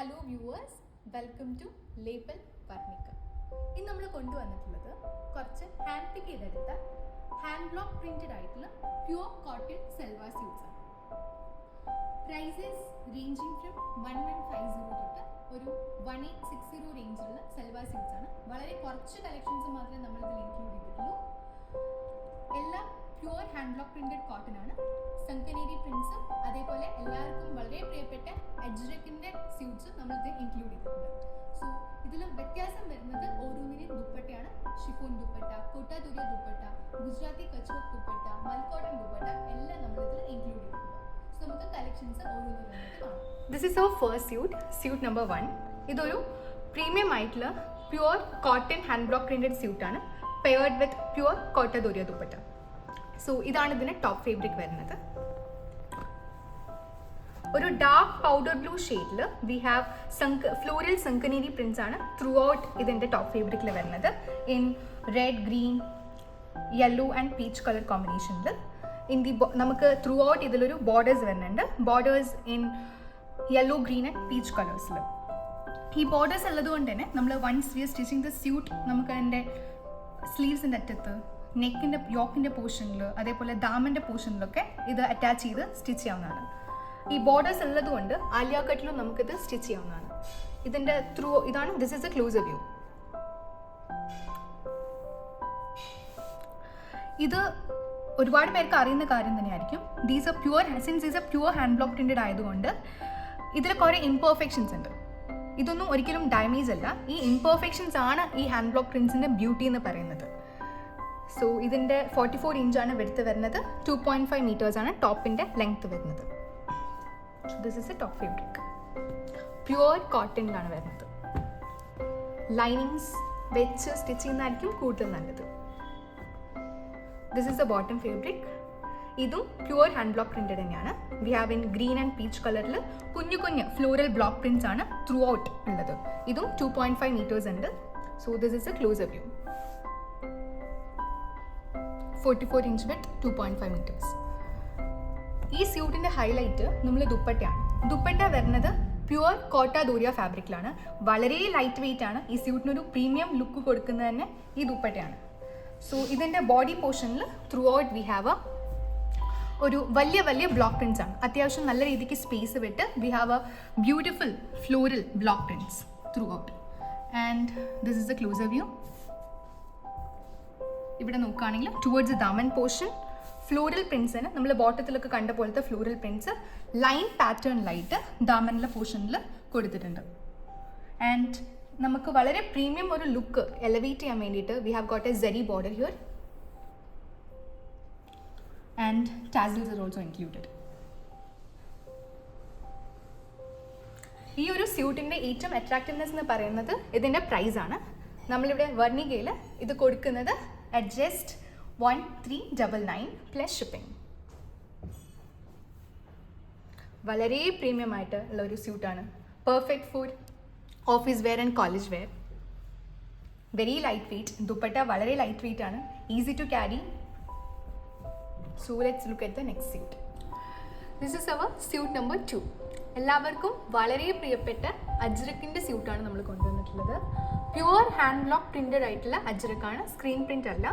Hello viewers, welcome to label Varnika. ഇന്ന് നമ്മൾ കൊണ്ടുവന്നിട്ടുള്ളത് കുറച്ച് ഹാൻഡ് പിക്ക് ചെയ്തെടുത്ത ഹാൻഡ് ബ്ലോക്ക് പ്രിന്റഡ് ആയിട്ടുള്ള പ്യുവർ കോട്ടൺ സൽവാർ സ്യൂട്ട്സ് ആണ്. പ്രൈസസ് റേഞ്ചിങ് ഫ്രം 1150 തൊട്ട് ഒരു 1860 റേഞ്ചിലുള്ള സൽവാർ സ്യൂട്ട്സ് ആണ്. വളരെ കുറച്ച് കളക്ഷൻസ് മാത്രമേ നമ്മൾ ഇതിൽ ഇൻക്ലൂഡ് ചെയ്തിട്ടുള്ളൂ. എല്ലാം pure hand block printed cotton ആണ്. സംകനേരി പ്രിന്റ്സും അതേപോലെ എല്ലാവർക്കും വളരെ പ്രിയപ്പെട്ട അജ്രക്കിന്റെ സ്യൂട്ട്സും നമ്മൾ ഇത് ഇൻക്ലൂഡ് ചെയ്തിട്ടുണ്ട്. സോ ഇതിൽ വ്യത്യാസം വരുന്നത് ഓരോന്നിനെയും ദുപ്പട്ടയാണ്. ഷിഫോൺ ദുപ്പട്ട, കോട്ടാതുരിയ ദുപ്പട്ട, ഗുജറാത്തി കച്ച്വർക്ക് ദുപ്പട്ട, മൽക്കോട്ടൺ ദുപ്പട്ട എല്ലാം നമ്മൾ ഇതിൽ ഇൻക്ലൂഡ് ചെയ്തിട്ടുണ്ട്. സോ നമുക്ക് കളക്ഷൻസ് ഓരോന്നിനും കാണാം. This is our first suit number 1. ഇതൊരു പ്രീമിയം ആയിട്ടുള്ള pure cotton hand block printed സ്യൂട്ടാണ്, പെയർഡ് വിത്ത് പ്യുവർ കോട്ടാതുരിയ ദുപ്പട്ട. സോ ഇതാണ് ഇതിന് ടോപ്പ് ഫാബ്രിക് വരുന്നത്. ഒരു ഡാർക്ക് പൗഡർ ബ്ലൂ ഷെയ്ഡിൽ വി ഹാവ് ഫ്ലോറൽ സംകനേരി പ്രിന്റ്സ് ആണ് ത്രൂ ഔട്ട് ഇതിൻ്റെ ടോപ്പ് ഫാബ്രിക്കിൽ വരുന്നത്. In red, green, yellow and peach colour കോമ്പിനേഷനിൽ. നമുക്ക് ത്രൂ ഔട്ട് ഇതിലൊരു ബോർഡേഴ്സ് വരുന്നുണ്ട്. Borders in yellow, green and peach കളേഴ്സിൽ. ഈ ബോർഡേഴ്സ് ഉള്ളതുകൊണ്ട് തന്നെ നമ്മൾ once we are stitching the suit, നമുക്ക് അതിൻ്റെ സ്ലീവ്സിൻ്റെ അറ്റത്ത്, നെക്കിൻ്റെ യോക്കിൻ്റെ പോർഷനിൽ, അതേപോലെ ദാമൻ്റെ പോർഷനിലൊക്കെ ഇത് അറ്റാച്ച് ചെയ്ത് സ്റ്റിച്ച് ചെയ്യാവുന്നതാണ്. ഈ ബോർഡേഴ്സ് ഉള്ളതുകൊണ്ട് ആലിയ കട്ടിലും നമുക്കിത് സ്റ്റിച്ച് ചെയ്യാവുന്നതാണ്. ഇതിൻ്റെ ഇതാണ്, this is a closer view. ഇത് ഒരുപാട് പേർക്ക് അറിയുന്ന കാര്യം തന്നെയായിരിക്കും. These are pure, since these are pure hand block printed ആയതുകൊണ്ട് ഇതിൽ കുറേ ഇംപെർഫെക്ഷൻസ് ഉണ്ട്. ഇതൊന്നും ഒരിക്കലും ഡാമേജ് അല്ല. ഈ ഇംപെർഫെക്ഷൻസ് ആണ് ഈ ഹാൻഡ് ബ്ലോക്ക് പ്രിന്റ്സിൻ്റെ ബ്യൂട്ടി എന്ന് പറയുന്നത്. സോ ഇതിൻ്റെ 44 ഇഞ്ചാണ് വെടുത്ത് വരുന്നത്. 2.5 മീറ്റേഴ്സാണ് ടോപ്പിൻ്റെ ലെങ്ത് വരുന്നത്. This is a top fabric. Pure കോട്ടണിലാണ് വരുന്നത്. ലൈനിങ്സ് വെച്ച് സ്റ്റിച്ച് ചെയ്യുന്നതായിരിക്കും കൂടുതൽ നല്ലത്. This is a bottom fabric. ഇതും പ്യുവർ ഹാൻഡ് ബ്ലോക്ക് പ്രിന്റഡ് തന്നെയാണ്. We have in green and peach കളറിൽ കുഞ്ഞു ഫ്ലോറൽ ബ്ലോക്ക് പ്രിന്റ്സ് ആണ് ത്രൂ ഔട്ട് ഉള്ളത്. ഇതും 2.5 മീറ്റേഴ്സ് ഉണ്ട്. So this is a closer view. 44 inch with 2.5 metres. ഈ സ്യൂട്ടിൻ്റെ ഹൈലൈറ്റ് നമ്മൾ ദുപ്പട്ടയാണ്. ദുപ്പട്ട വരുന്നത് പ്യുവർ കോട്ടാദൂരിയ ഫാബ്രിക്കിലാണ്. വളരെ ലൈറ്റ് വെയിറ്റ് ആണ്. ഈ സ്യൂട്ടിനൊരു പ്രീമിയം ലുക്ക് കൊടുക്കുന്നത് തന്നെ ഈ ദുപ്പട്ടയാണ്. സോ ഇതിൻ്റെ ബോഡി പോർഷനിൽ ത്രൂ ഔട്ട് വി ഹാവ് ഒരു വലിയ ബ്ലോക്ക് പ്രിൻറ്റ്സ് ആണ്. അത്യാവശ്യം നല്ല രീതിക്ക് സ്പേസ് വിട്ട് V have A beautiful floral block prints through out. And this is a closer view. ഇവിടെ നോക്കുകയാണെങ്കിൽ ടുവേർഡ്സ് ദാമൻ പോർഷൻ ഫ്ലോറൽ പ്രിൻറ്റ്സിന് നമ്മൾ ബോട്ടത്തിലൊക്കെ കണ്ട പോലത്തെ ഫ്ലോറൽ പ്രിൻറ്റ്സ് ലൈൻ പാറ്റേണിലായിട്ട് ദാമനിലെ പോർഷനിൽ കൊടുത്തിട്ടുണ്ട്. ആൻഡ് നമുക്ക് വളരെ പ്രീമിയം ഒരു ലുക്ക് എലവേറ്റ് ചെയ്യാൻ വേണ്ടിയിട്ട് we have got a zari border here and tassels are also included. ഈ ഒരു സ്യൂട്ടിൻ്റെ ഏറ്റവും അട്രാക്റ്റീവ്നെസ് എന്ന് പറയുന്നത് ഇതിൻ്റെ പ്രൈസാണ്. നമ്മളിവിടെ വർണികയിൽ ഇത് കൊടുക്കുന്നത് at just 1399 plus shipping. വളരെ പ്രീമിയം ആയിട്ട് ഉള്ള ഒരു സ്യൂട്ടാണ്. Perfect for office wear and college wear. Very light weight. Dupatta വളരെ ലൈറ്റ് വെയ്റ്റ് ആണ്. Easy to carry. So let's look at the next suit. This is our suit number 2. എല്ലാവർക്കും വളരെ പ്രിയപ്പെട്ട അജ്രക്കിൻ്റെ സ്യൂട്ടാണ് നമ്മൾ കൊണ്ടുവന്നിട്ടുള്ളത്. പ്യുവർ ഹാൻഡ് ബ്ലോക്ക് പ്രിന്റഡ് ആയിട്ടുള്ള അജ്രക്കാണ്, screen print അല്ല.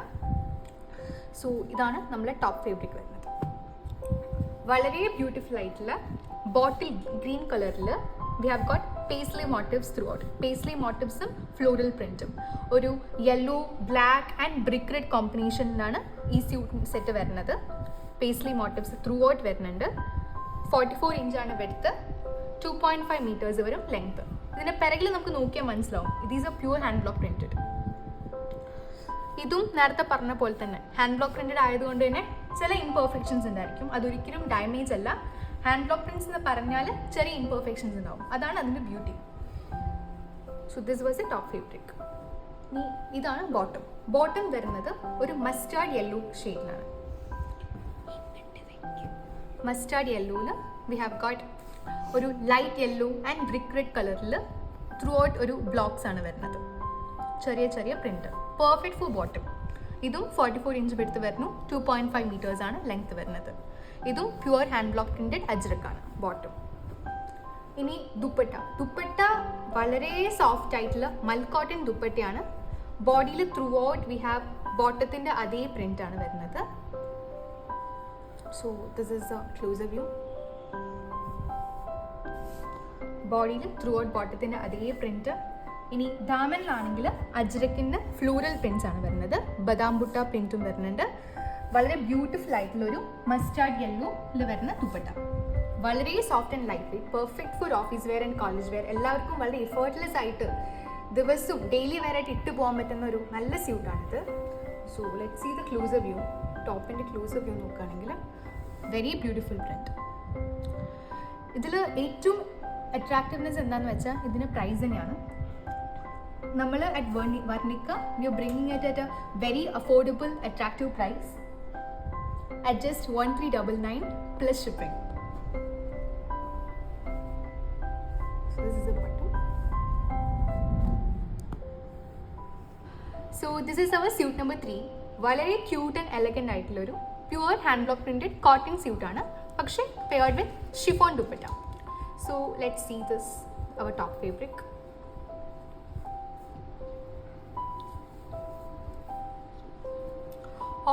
സോ ഇതാണ് നമ്മളെ ടോപ്പ് ഫാബ്രിക് വരുന്നത്. വളരെ ബ്യൂട്ടിഫുൾ ആയിട്ടുള്ള ബോട്ടിൽ ഗ്രീൻ കളറിൽ we have got paisley motifs throughout. Paisley മോട്ടീവ്സും ഫ്ലോറൽ പ്രിന്റും ഒരു yellow, black and brick red കോമ്പിനേഷനിലാണ് ഈ സ്യൂട്ട് സെറ്റ് വരുന്നത്. പേസ്ലി മോട്ടീവ്സ് ത്രൂ ഔട്ട് വരുന്നുണ്ട്. 44 ഇഞ്ചാണ് വെടുത്ത്. 2.5 മീറ്റേഴ്സ് വരും ലെങ്ത്. ഇതിൻ്റെ പിറകിൽ നമുക്ക് നോക്കിയാൽ മനസ്സിലാവും ഇത് is A pure hand block printed. ഇതും നേരത്തെ പറഞ്ഞ പോലെ തന്നെ ഹാൻഡ് ബ്ലോക്ക് പ്രിന്റഡ് ആയതുകൊണ്ട് തന്നെ ചില ഇംപെർഫെക്ഷൻസ് ഉണ്ടായിരിക്കും. അതൊരിക്കലും ഡാമേജ് അല്ല. ഹാൻഡ് ബ്ലോക്ക് പ്രിന്റ്സ് എന്ന് പറഞ്ഞാൽ ചെറിയ ഇംപെർഫെക്ഷൻസ് ഉണ്ടാവും. അതാണ് അതിൻ്റെ beauty. So this was A top fabric. ഇതാണ് ബോട്ടം. ബോട്ടം വരുന്നത് ഒരു മസ്റ്റാർഡ് യെല്ലോ ഷെയ്ഡിലാണ്. മസ്റ്റാർഡ് യെല്ലോയിൽ വി ഹാവ് ഗോട്ട് ഒരു light yellow and brick red കളറിൽ ത്രൂ ഔട്ട് ഒരു ബ്ലോക്സ് ആണ് വരുന്നത്. ചെറിയ പ്രിന്റ്. Perfect for bottom. ഇതും 44 ഇഞ്ച് വെടുത്ത് വരുന്നു. 2.5 മീറ്റേഴ്സ് ആണ് ലെങ്ത് വരുന്നത്. ഇതും പ്യുവർ ഹാൻഡ് ബ്ലോക്ക് പ്രിന്റഡ് അജ്രക്കാണ് ബോട്ടം. ഇനി ദുപ്പട്ട വളരെ സോഫ്റ്റ് ആയിട്ടുള്ള മൽക്കോട്ടൺ ദുപ്പട്ടയാണ്. ബോഡിയിൽ ത്രൂ ഔട്ട് വി ഹാവ് ബോട്ടത്തിൻ്റെ അതേ പ്രിൻ്റ് ആണ് വരുന്നത്. So this is a closer view. ബോഡിയിൽ ത്രൂ ഔട്ട് ബോട്ടത്തിൻ്റെ അതേ പ്രിൻറ്റ്. ഇനി ദാമനിലാണെങ്കിൽ അജ്രക്കിൻ്റെ ഫ്ലോറൽ പ്രിൻറ്റ്സ് ആണ് വരുന്നത്. ബദാം ബുട്ട പ്രിൻറ്റും വരുന്നുണ്ട്. വളരെ ബ്യൂട്ടിഫുൾ ആയിട്ടുള്ളൊരു മസ്റ്റാർഡ് യെല്ലോയിൽ വരുന്ന ദുപ്പട്ട. വളരെ soft and lightweight, perfect for office wear and college wear. എല്ലാവർക്കും വളരെ എഫേർട്ട്ലെസ് ആയിട്ട് ദിവസവും ഡെയിലി വെയർ ആയിട്ട് ഇട്ട് പോകാൻ പറ്റുന്ന ഒരു നല്ല സ്യൂട്ടാണിത്. So let see the closer view. ടോപ്പിൻ്റെ ക്ലോസർ വ്യൂ നോക്കുകയാണെങ്കിൽ വെരി ബ്യൂട്ടിഫുൾ പ്രിൻറ്റ്. ഇതിൽ ഏറ്റവും അട്രാക്റ്റീവ്നെസ് എന്താണെന്ന് വെച്ചാൽ ഇതിന് പ്രൈസ് തന്നെയാണ്. നമ്മൾ at Varnika we are bringing it at a very affordable attractive price at just 1399 plus shipping. So this is the bottom. So this is our suit number 3. വളരെ cute and elegant ആയിട്ടുള്ളൊരു pure hand block printed cotton സ്യൂട്ടാണ്, പക്ഷേ paired with chiffon dupatta. So let see this our top fabric.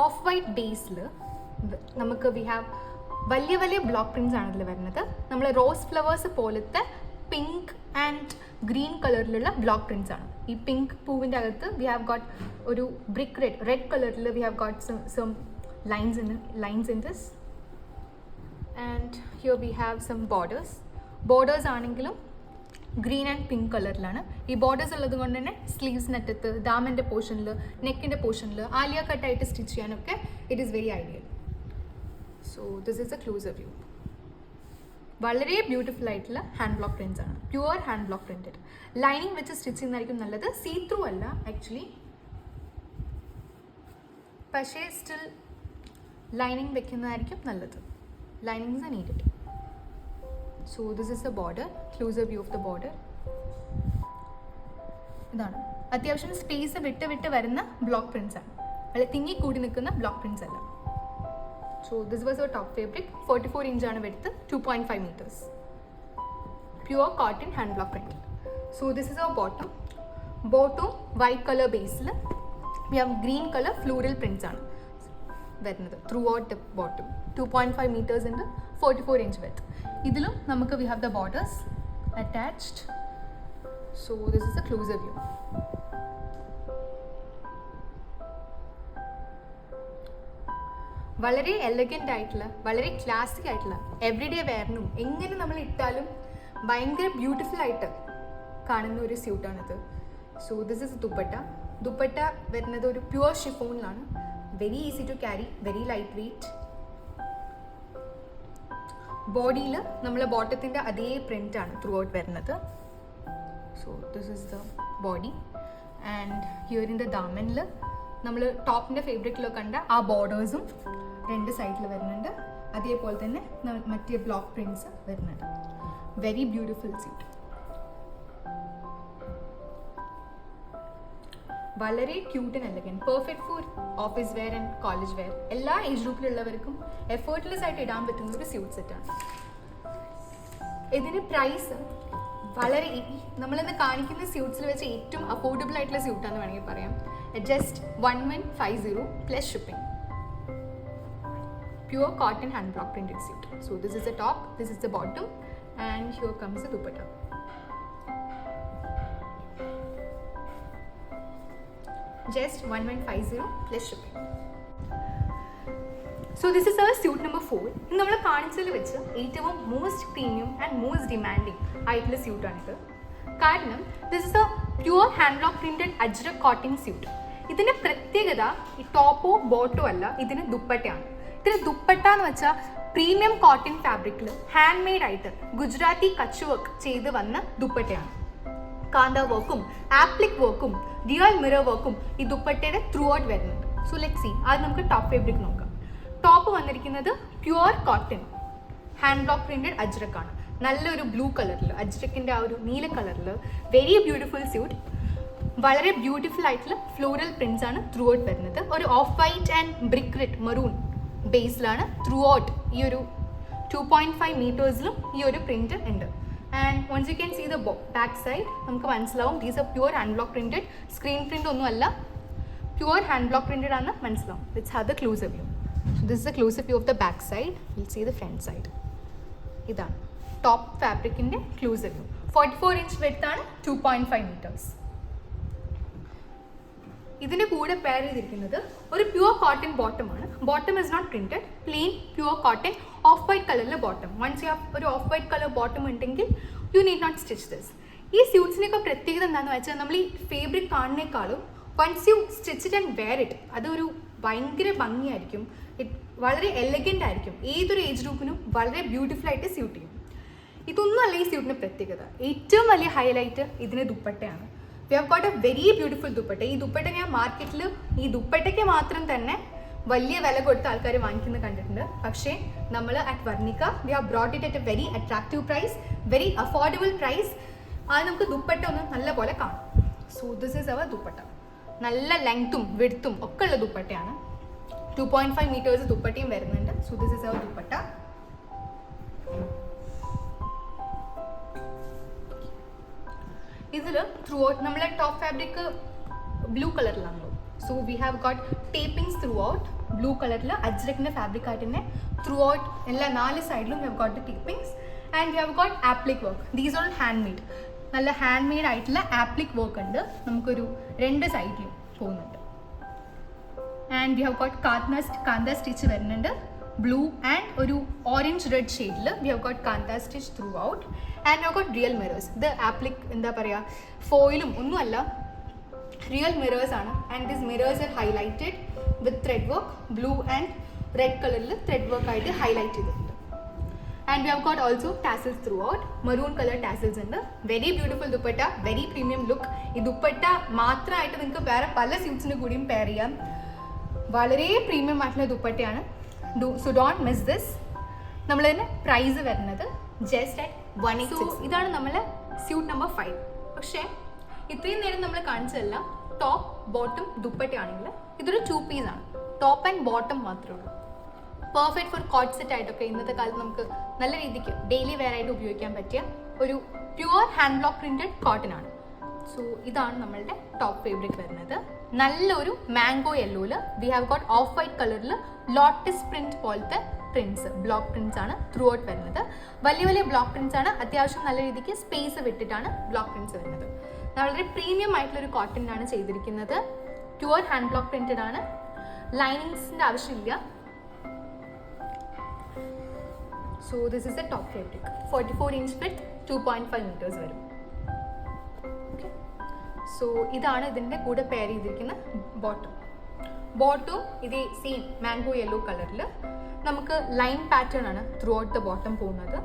Off white ബേസിൽ നമുക്ക് we have വലിയ വലിയ block prints ആണ് ഇതിൽ വരുന്നത്. നമ്മൾ റോസ് ഫ്ലവേഴ്സ് പോലത്തെ പിങ്ക് ആൻഡ് ഗ്രീൻ കളറിലുള്ള ബ്ലോക്ക് പ്രിൻറ്റ്സ് ആണ്. ഈ പിങ്ക് പൂവിൻ്റെ അകത്ത് വി ഹാവ് ഗോട്ട് ഒരു ബ്രിക്ക് റെഡ് കളറിൽ we have got some lines in this. And here we have some borders ആണെങ്കിലും ഗ്രീൻ ആൻഡ് പിങ്ക് കളറിലാണ്. ഈ ബോർഡേഴ്സ് ഉള്ളത് കൊണ്ട് തന്നെ സ്ലീവ്സിനറ്റത്ത്, ദാമൻ്റെ പോർഷനിൽ, നെക്കിൻ്റെ പോർഷനിൽ ആലിയ കട്ടായിട്ട് സ്റ്റിച്ച് ചെയ്യാനൊക്കെ it is very ideal. So this is a closer view. വളരെ ബ്യൂട്ടിഫുൾ ആയിട്ടുള്ള ഹാൻഡ് ബ്ലോക്ക് പ്രിൻറ്റ്സ് ആണ്, pure hand block printed. Lining വെച്ച് സ്റ്റിച്ച് ചെയ്യുന്നതായിരിക്കും നല്ലത്. സീ ത്രൂ അല്ല ആക്ച്വലി, പക്ഷേ സ്റ്റിൽ ലൈനിങ് വെക്കുന്നതായിരിക്കും നല്ലത്. Linings R needed. So this is the border, closer view of the border. ഇതാണ് അത്യാവശ്യം സ്പേസ് വിട്ട് വരുന്ന ബ്ലോക്ക് പ്രിൻറ്റ്സ് ആണ്, അല്ല തിങ്ങി കൂടി നിൽക്കുന്ന ബ്ലോക്ക് പ്രിൻറ്റ്സ് അല്ല. So this was our top fabric. 44 ഇഞ്ചാണ് വെടുത്ത്, 2.5 meters. Pure cotton hand block print. So this is our bottom white colour ബേസിൽ we have green colour floral prints ആണ് വരുന്നത് throughout the bottom. 2.5 meters ഉണ്ട്, 44 inch width. ഇതിലും നമുക്ക് we have the borders attached. So this is a closer view. വളരെ elegant ആയിട്ടുള്ള, വളരെ classic ആയിട്ടുള്ള, എവറിഡേ വെയറിനും എങ്ങനെ നമ്മൾ ഇട്ടാലും ഭയങ്കര ബ്യൂട്ടിഫുൾ ആയിട്ട് കാണുന്ന ഒരു സ്യൂട്ടാണിത്. സോ ദിസ് ഇസ് ദുപ്പട്ട വരുന്നത് ഒരു പ്യുവർ ഷിഫോണിലാണ്. Very easy to carry, very light weight. ബോഡിയിൽ നമ്മൾ ബോട്ടത്തിൻ്റെ അതേ പ്രിൻ്റാണ് ത്രൂ ഔട്ട് വരുന്നത്. So this is the body. And here in the ദാമനിൽ നമ്മൾ ടോപ്പിൻ്റെ ഫേബ്രിക്കിൽ കണ്ട ആ ബോർഡേഴ്സും രണ്ട് സൈഡിൽ വരുന്നുണ്ട്. അതേപോലെ തന്നെ മറ്റേ ബ്ലോക്ക് പ്രിൻറ്റ്സ് വരുന്നുണ്ട്. Very beautiful suit. വളരെ cute and elegant, perfect for office wear and college wear. എല്ലാ ഏജ് ഗ്രൂപ്പിലുള്ളവർക്കും എഫേർട്ട്ലെസ് ആയിട്ട് ഇടാൻ പറ്റുന്ന ഒരു സ്യൂട്ട് സെറ്റാണ്. ഇതിന് പ്രൈസ് വളരെ നമ്മളിന്ന് കാണിക്കുന്ന സ്യൂട്ട്സിൽ വെച്ച് ഏറ്റവും അഫോർഡബിൾ ആയിട്ടുള്ള സ്യൂട്ടാണെന്ന് വേണമെങ്കിൽ പറയാം. Just 1150 plus shipping. Pure cotton hand block printed suit. So this is a top, this is the bottom, and here comes a dupatta. Just 1150 plus shipping. So this is our suit number 4. ഇന്ന് നമ്മൾ കാണിച്ചതിൽ വെച്ച് ഏറ്റവും most premium and most demanding ആയിട്ടുള്ള സ്യൂട്ടാണിത്. കാരണം this is a pure hand block printed ajrak cotton suit. ഇതിൻ്റെ പ്രത്യേകത ഈ ടോപ്പോ ബോട്ടോ അല്ല, ഇതിന് ദുപ്പട്ടയാണ്. ഇതിന് ദുപ്പട്ട എന്ന് വെച്ചാൽ പ്രീമിയം കോട്ടൺ ഫാബ്രിക്കിൽ ഹാൻഡ് മെയ്ഡ് ആയിട്ട് ഗുജറാത്തി കച്ച് വർക്ക് ചെയ്ത് വന്ന ദുപ്പട്ടയാണ്. കാന്ത വർക്കും ആപ്ലിക് വർക്കും റിയൽ മിറർ വർക്കും ഈ ദുപ്പട്ടയുടെ ത്രൂ ഔട്ട് വരുന്നുണ്ട്. So let see. അത് നമുക്ക് ടോപ്പ് ഫാബ്രിക് നോക്കാം. ടോപ്പ് വന്നിരിക്കുന്നത് pure cotton hand block printed അജ്രക്കാണ്. നല്ലൊരു ബ്ലൂ കളറിൽ, അജ്രക്കിൻ്റെ ആ ഒരു നീല കളറിൽ വെരി ബ്യൂട്ടിഫുൾ സ്യൂട്ട്. വളരെ ബ്യൂട്ടിഫുൾ ആയിട്ടുള്ള ഫ്ലോറൽ പ്രിൻറ്റ്സ് ആണ് ത്രൂ ഔട്ട് വരുന്നത്. ഒരു off white and brick red maroon ബേസിലാണ് ത്രൂ ഔട്ട് ഈ ഒരു 2.5 meters ഈ ഒരു പ്രിന്റ് ഉണ്ട്. And once you can see the back side നമുക്ക് മനസ്സിലാവും these are pure hand block printed, screen print ഒന്നുമല്ല, പ്യുവർ ഹാൻഡ് ബ്ലോക്ക് പ്രിൻറ്റഡ് ആണ് മനസ്സിലാവും. It's have the exclusive view. So this is the exclusive view of the back side. Will see the front side. ഇതാണ് top ഫാബ്രിക്കിൻ്റെ exclusive view. 44 inch width ആണ്, 2.5 metres. ഇതിൻ്റെ കൂടെ pair ചെയ്തിരിക്കുന്നത് ഒരു pure cotton ബോട്ടമാണ്. Bottom is not printed, plain pure cotton off white കളറിലെ bottom. Once you have ഒരു ഓഫ് വൈറ്റ് കളർ ബോട്ടം ഉണ്ടെങ്കിൽ you need not stitch this. ഈ സ്യൂട്ട്സിൻ്റെയൊക്കെ പ്രത്യേകത എന്താണെന്ന് വെച്ചാൽ നമ്മൾ ഈ ഫേബ്രിക് കാണുന്നേക്കാളും once you stitch it and wear it അതൊരു ഭയങ്കര ഭംഗിയായിരിക്കും. വളരെ എലഗൻ്റ് ആയിരിക്കും. ഏതൊരു ഏജ് ഗ്രൂപ്പിനും വളരെ ബ്യൂട്ടിഫുൾ ആയിട്ട് സ്യൂട്ട് ചെയ്യും. ഇതൊന്നും അല്ല ഈ സ്യൂട്ടിൻ്റെ പ്രത്യേകത. ഏറ്റവും വലിയ ഹൈലൈറ്റ് ഇതിന് ദുപ്പട്ടയാണ്. V have got A very beautiful dupatta. ഈ ദുപ്പട്ട ഞാൻ മാർക്കറ്റിൽ ഈ ദുപ്പട്ടയ്ക്ക് മാത്രം തന്നെ വലിയ വില കൊടുത്ത് ആൾക്കാർ വാങ്ങിക്കുന്നത് കണ്ടിട്ടുണ്ട്. പക്ഷേ നമ്മൾ at Varnika we have brought it at a very attractive price, very affordable price. അത് നമുക്ക് ദുപ്പട്ട ഒന്ന് നല്ല പോലെ കാണാം. So this is our dupatta. നല്ല ലെങ്ത്തും വിഡ്ത്തും ഒക്കെ ഉള്ള ദുപ്പട്ടയാണ്. 2.5 മീറ്റേഴ്സ് ദുപ്പട്ടയും വരുന്നുണ്ട്. So this is our dupatta. ഇതിൽ ത്രൂ ഔട്ട് നമ്മളെ ടോപ്പ് ഫാബ്രിക് ബ്ലൂ കളറിലാണല്ലോ. So we have got tapings throughout. Blue കളറിൽ അജ്രക്കിൻ്റെ ഫാബ്രിക് ആയിട്ട് തന്നെ ത്രൂ ഔട്ട് എല്ലാ 4 സൈഡിലും we have got the tapings and we have got applique work. These all handmade. നല്ല handmade ആയിട്ടുള്ള applique work ഉണ്ട്. നമുക്കൊരു 2 സൈഡിലും പോകുന്നുണ്ട്. And we have got kantha stitch വരുന്നുണ്ട്. ബ്ലൂ ആൻഡ് ഒരു ഓറഞ്ച് റെഡ് ഷെയ്ഡിൽ we have got kantha stitch throughout. And have got real mirrors. ഇത് ആപ്ലിക് എന്താ പറയുക, ഫോയിലും ഒന്നുമല്ല, റിയൽ മിറേഴ്സ് ആണ്. And this mirrors are highlighted with thread work. Blue and red കളറിൽ ത്രെഡ് വർക്ക് ആയിട്ട് ഹൈലൈറ്റ് ചെയ്തിട്ടുണ്ട്. And we have got also tassels throughout. Maroon colour tassels ഉണ്ട്. Very beautiful dupatta, very premium look. ഈ ദുപ്പട്ട മാത്രമായിട്ട് നിങ്ങൾക്ക് വേറെ പല സ്യൂട്ട്സിന് കൂടിയും പെയർ ചെയ്യാം. വളരെ പ്രീമിയം ആയിട്ടുള്ള ദുപ്പട്ടയാണ്. So don't miss this. നമ്മളതിന് പ്രൈസ് വരുന്നത് ജസ്റ്റ് അറ്റ് 186. ഇതാണ് നമ്മളെ സ്യൂട്ട് നമ്പർ 5. പക്ഷേ ഇത്രയും നേരം നമ്മൾ കാണിച്ചതല്ല ടോപ്പ് ബോട്ടം ദുപ്പട്ടയാണെങ്കിൽ ഇതൊരു 2 പീസാണ്. ടോപ്പ് ആൻഡ് ബോട്ടം മാത്രമേ ഉള്ളൂ. പെർഫെക്റ്റ് ഫോർ കോട്ട് സെറ്റ് ആയിട്ടൊക്കെ ഇന്നത്തെ കാലത്ത് നമുക്ക് നല്ല രീതിക്ക് ഡെയിലി വെയർ ആയിട്ട് ഉപയോഗിക്കാൻ പറ്റിയ ഒരു pure hand block printed cotton ആണ്. സോ ഇതാണ് നമ്മളുടെ ടോപ്പ് ഫേബ്രിക് വരുന്നത്. നല്ലൊരു മാംഗോ യെല്ലോയിൽ we have got off white കളറിൽ ലോട്ടസ് പ്രിന്റ് പോലത്തെ പ്രിന്റ്സ്, ബ്ലോക്ക് പ്രിന്റ്സ് ആണ് ത്രൂ ഔട്ട് വരുന്നത്. വലിയ വലിയ ബ്ലോക്ക് പ്രിന്റ്സ് ആണ്. അത്യാവശ്യം നല്ല രീതിക്ക് സ്പേസ് വിട്ടിട്ടാണ് ബ്ലോക്ക് പ്രിന്റ്സ് വരുന്നത്. വളരെ പ്രീമിയം ആയിട്ടുള്ളൊരു കോട്ടനാണ് ചെയ്തിരിക്കുന്നത്. പ്യുവർ ഹാൻഡ് ബ്ലോക്ക് പ്രിന്റഡ് ആണ്. ലൈനിങ്സിൻ്റെ ആവശ്യമില്ല. So this is a top fabric. 44 inch with 2.5 metres വരും. സോ ഇതാണ് ഇതിൻ്റെ കൂടെ പെയർ ചെയ്തിരിക്കുന്ന ബോട്ടം. ബോട്ടവും ഇതേ സെയിം മാംഗോ യെല്ലോ കളറിൽ നമുക്ക് ലൈൻ പാറ്റേൺ ആണ് ത്രൂ ഔട്ട് ദ ബോട്ടം പോകുന്നത്.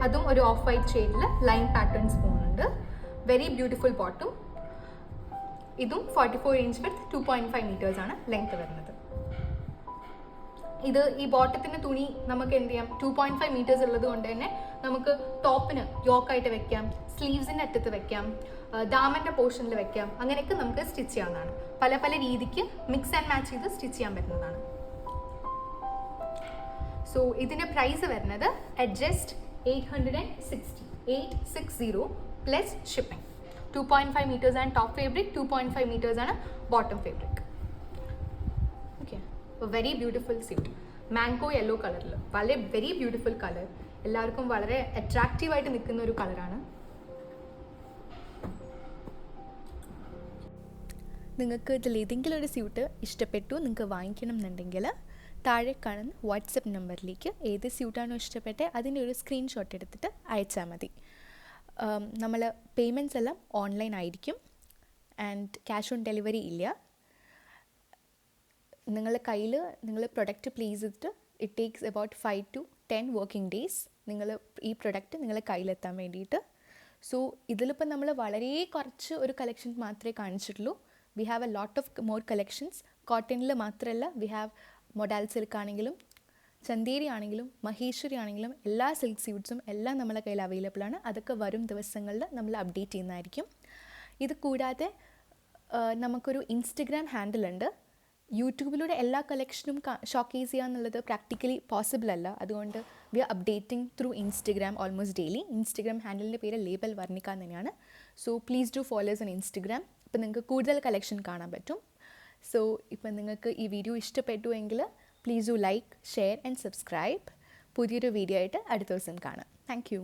അതും ഒരു ഓഫ് വൈറ്റ് ഷെയ്ഡിൽ ലൈൻ പാറ്റേൺസ് പോകുന്നുണ്ട്. Very beautiful bottom. ഇതും 44 ഇഞ്ച് വിത്ത് 2.5 മീറ്റേഴ്സ് ആണ് ലെങ്ത് വരുന്നത്. ഇത് ഈ ബോട്ടത്തിൻ്റെ തുണി നമുക്ക് എന്ത് ചെയ്യാം, 2.5 മീറ്റേഴ്സ് ഉള്ളത് കൊണ്ട് തന്നെ നമുക്ക് ടോപ്പിന് യോക്കായിട്ട് വെക്കാം, സ്ലീവ്സിൻ്റെ അറ്റത്ത് വെക്കാം, ദാമൻ്റെ പോർഷനിൽ വെക്കാം. അങ്ങനെയൊക്കെ നമുക്ക് സ്റ്റിച്ച് ചെയ്യാവുന്നതാണ്. പല പല രീതിക്ക് മിക്സ് ആൻഡ് മാച്ച് ചെയ്ത് സ്റ്റിച്ച് ചെയ്യാൻ പറ്റുന്നതാണ്. സോ ഇതിൻ്റെ പ്രൈസ് വരുന്നത് അഡ്ജസ്റ്റ് 860 പ്ലസ് ഷിപ്പിംഗ്. 2.5 മീറ്റേഴ്സ് ആണ് ടോപ്പ് ഫാബ്രിക്, 2.5 മീറ്റേഴ്സ് ആണ് bottom fabric. Okay, very beautiful suit. Mango yellow കളറിൽ വളരെ വെരി ബ്യൂട്ടിഫുൾ കളർ. എല്ലാവർക്കും വളരെ അട്രാക്റ്റീവായിട്ട് നിൽക്കുന്ന ഒരു കളറാണ്. നിങ്ങൾക്ക് ഇതിൽ ഏതെങ്കിലും ഒരു സ്യൂട്ട് ഇഷ്ടപ്പെട്ടു, നിങ്ങൾക്ക് വാങ്ങിക്കണം എന്നുണ്ടെങ്കിൽ താഴെ കാണുന്ന വാട്സപ്പ് നമ്പറിലേക്ക് ഏത് സ്യൂട്ടാണോ ഇഷ്ടപ്പെട്ടത് അതിൻ്റെ ഒരു സ്ക്രീൻഷോട്ട് എടുത്തിട്ട് അയച്ചാൽ മതി. നമ്മൾ പേയ്മെൻറ്റ്സ് എല്ലാം ഓൺലൈൻ ആയിരിക്കും ആൻഡ് ക്യാഷ് ഓൺ ഡെലിവറി ഇല്ല. നിങ്ങളുടെ കയ്യിൽ നിങ്ങൾ പ്രൊഡക്റ്റ് പ്ലേസ് ചെയ്തിട്ട് it takes about 5 to 10 working days നിങ്ങൾ ഈ പ്രൊഡക്റ്റ് നിങ്ങളുടെ കയ്യിലെത്താൻ വേണ്ടിയിട്ട്. സോ ഇതിലിപ്പോൾ നമ്മൾ വളരെ കുറച്ച് ഒരു കളക്ഷൻ മാത്രമേ കാണിച്ചിട്ടുള്ളൂ. We have a lot of more collections. കോട്ടണിൽ മാത്രമല്ല, വി ഹാവ് മൊഡാൽ സിൽക്ക് ആണെങ്കിലും ചന്തേരി ആണെങ്കിലും മഹേശ്വരി ആണെങ്കിലും എല്ലാ സിൽക്ക് സ്യൂട്ട്സും എല്ലാം നമ്മളെ കയ്യിൽ അവൈലബിൾ ആണ്. അതൊക്കെ വരും ദിവസങ്ങളിൽ നമ്മൾ അപ്ഡേറ്റ് ചെയ്യുന്നതായിരിക്കും. ഇത് കൂടാതെ നമുക്കൊരു ഇൻസ്റ്റഗ്രാം ഹാൻഡിലുണ്ട്. യൂട്യൂബിലൂടെ എല്ലാ കളക്ഷനും ഷോക്കേസ് ചെയ്യുക എന്നുള്ളത് പ്രാക്ടിക്കലി പോസിബിൾ അല്ല. അതുകൊണ്ട് we are updating through Instagram almost daily. Instagram ഹാൻഡിലിൻ്റെ പേര് ലേബൽ വർണിക തന്നെയാണ്. So please do follows on Instagram. അപ്പോൾ നിങ്ങൾക്ക് കൂടുതൽ കളക്ഷൻ കാണാൻ പറ്റും. സോ ഇപ്പം നിങ്ങൾക്ക് ഈ വീഡിയോ ഇഷ്ടപ്പെട്ടു എങ്കിൽ please do like, share and subscribe. പുതിയൊരു വീഡിയോ ആയിട്ട് അടുത്ത ദിവസം കാണാം. Thank you.